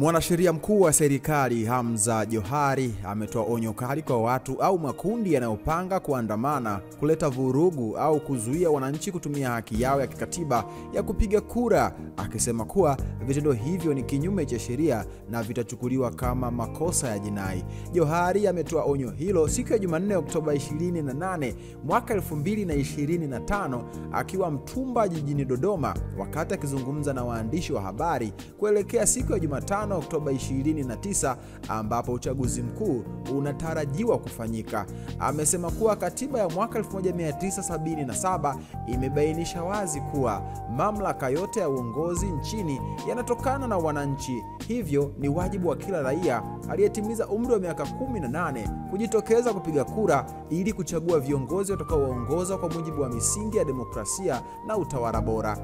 Mwanasheria mkuu wa serikali Hamza Johari ametoa onyo kali kwa watu au makundi yanayopanga kuandamana, kuleta vurugu au kuzuia wananchi kutumia haki yao ya kikatiba ya kupiga kura, akisema kuwa vitendo hivyo ni kinyume cha sheria na vitachukuliwa kama makosa ya jinai. Johari ametoa onyo hilo siku ya Jumanne Oktoba 28 mwaka 2025 akiwa Mtumba jijini Dodoma, wakati akizungumza na waandishi wa habari kuelekea siku ya Jumatano Oktoba 29 ambapo uchaguzi mkuu unatarajiwa kufanyika. Amesema kuwa katiba ya mwaka 1977 imebainisha wazi kuwa mamlaka yote ya uongozi nchini yanatokana na wananchi. Hivyo ni wajibu wa kila raia aliyetimiza umri wa miaka 18 kujitokeza kupiga kura ili kuchagua viongozi watakaowaongoza kwa mujibu wa misingi ya demokrasia na utawala bora.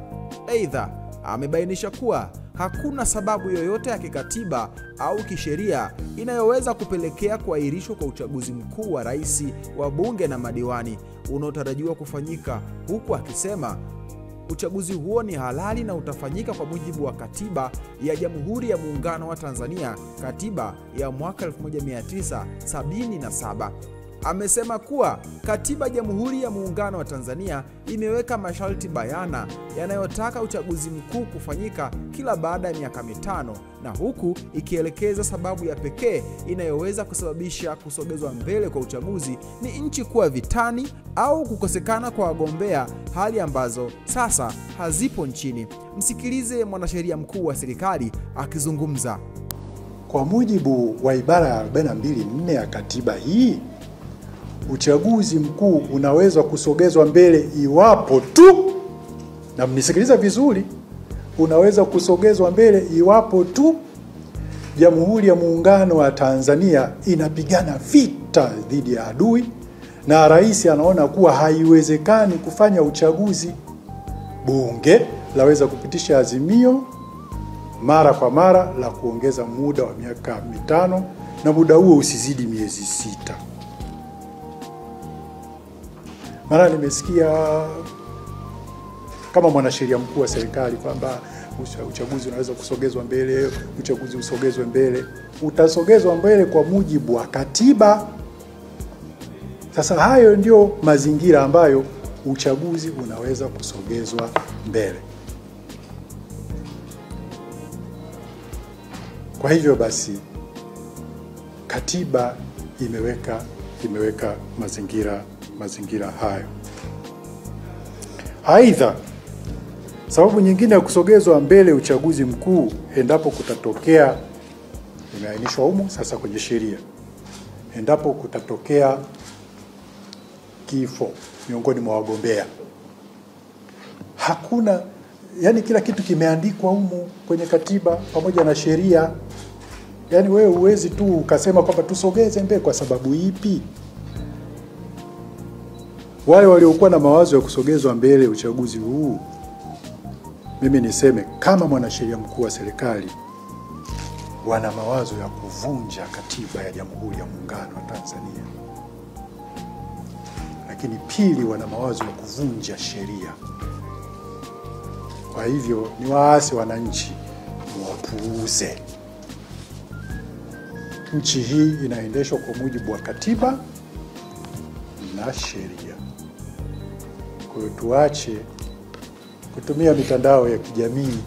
Aidha, amebainisha kuwa hakuna sababu yoyote ya kikatiba au kisheria inayoweza kupelekea kuahirishwa kwa uchaguzi mkuu wa rais, wa bunge na madiwani unaotarajiwa kufanyika, huku akisema uchaguzi huo ni halali na utafanyika kwa mujibu wa katiba ya Jamhuri ya Muungano wa Tanzania, katiba ya mwaka 1977. Amesema kuwa katiba ya Jamhuri ya Muungano wa Tanzania imeweka masharti bayana yanayotaka uchaguzi mkuu kufanyika kila baada ya miaka 5, na huku ikielekeza sababu ya pekee inayoweza kusababisha kusogezwa mbele kwa uchaguzi ni nchi kuwa vitani au kukosekana kwa wagombea, hali ambazo sasa hazipo nchini. Msikilize mwanasheria mkuu wa serikali akizungumza. Kwa mujibu wa ibara ya 42(4) ya katiba hii, uchaguzi mkuu unaweza kusogezwa mbele iwapo tu, na mnisikiliza vizuri, unaweza kusogezwa mbele iwapo tu Jamhuri ya Muungano wa Tanzania inapigana vita dhidi ya adui na rais anaona kuwa haiwezekani kufanya uchaguzi. Bunge laweza kupitisha azimio mara kwa mara la kuongeza muda wa miaka 5 na muda huo usizidi miezi 6. Mara nimesikia kama mwanasheria mkuu wa serikali kwamba uchaguzi unaweza kusogezwa mbele, uchaguzi usogezwe mbele. Utasogezwa mbele kwa mujibu wa katiba. Sasa hayo ndio mazingira ambayo uchaguzi unaweza kusogezwa mbele. Kwa hivyo basi katiba imeweka mazingira hayo. Aidha, sababu nyingine ya kusogezwa mbele uchaguzi mkuu endapo kutatokea, imeainishwa humu sasa kwenye sheria, endapo kutatokea kifo miongoni mwa wagombea. Hakuna, yani kila kitu kimeandikwa humu kwenye katiba pamoja na sheria. Yani wewe huwezi tu ukasema kwamba tusogeze mbele kwa sababu ipi? Wale waliokuwa na mawazo ya kusogezwa mbele uchaguzi huu, mimi niseme kama mwanasheria mkuu wa serikali, wana mawazo ya kuvunja katiba ya Jamhuri ya Muungano wa Tanzania. Lakini pili, wana mawazo ya kuvunja sheria. Kwa hivyo ni waasi wananchi muwapuuze. Nchi hii inaendeshwa kwa mujibu wa katiba na sheria. Kwa hiyo tuache kutumia mitandao ya kijamii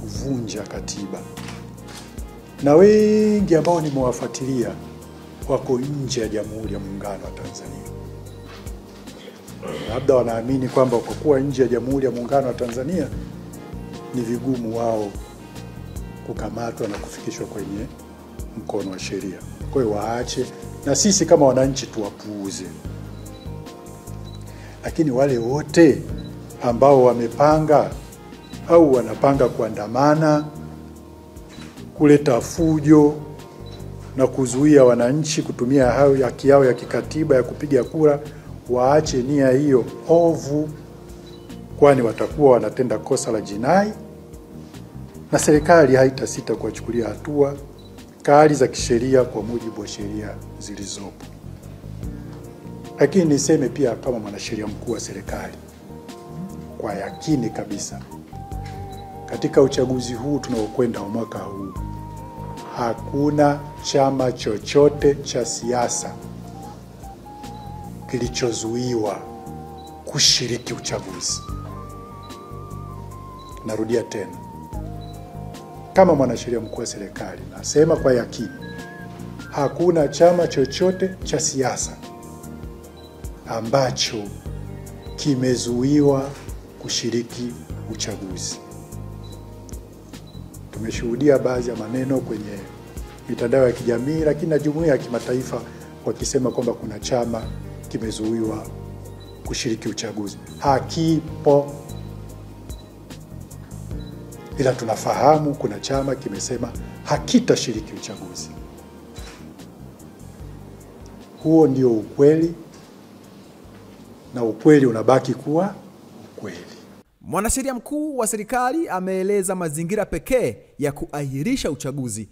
kuvunja katiba. Na wengi ambao nimewafuatilia wako nje ya Jamhuri ya Muungano wa Tanzania. Labda wanaamini kwamba kwa kuwa nje ya Jamhuri ya Muungano wa Tanzania ni vigumu wao kukamatwa na kufikishwa kwenye mkono wa sheria. Kwa hiyo waache, na sisi kama wananchi tuwapuuze. Lakini wale wote ambao wamepanga au wanapanga kuandamana, kuleta fujo na kuzuia wananchi kutumia haki yao ya kikatiba ya kupiga kura, waache nia hiyo ovu, kwani watakuwa wanatenda kosa la jinai na serikali haitasita kuwachukulia hatua kali za kisheria kwa mujibu wa sheria zilizopo. Lakini niseme pia kama mwanasheria mkuu wa serikali, kwa yakini kabisa, katika uchaguzi huu tunaokwenda wa mwaka huu, hakuna chama chochote cha siasa kilichozuiwa kushiriki uchaguzi. Narudia tena, kama mwanasheria mkuu wa serikali nasema kwa yakini, hakuna chama chochote cha siasa ambacho kimezuiwa kushiriki uchaguzi. Tumeshuhudia baadhi ya maneno kwenye mitandao ya kijamii, lakini na jumuiya ya kimataifa wakisema kwamba kuna chama kimezuiwa kushiriki uchaguzi. Hakipo. Ila tunafahamu kuna chama kimesema hakitashiriki uchaguzi. Huo ndio ukweli, na ukweli unabaki kuwa ukweli. Mwanasheria mkuu wa serikali ameeleza mazingira pekee ya kuahirisha uchaguzi.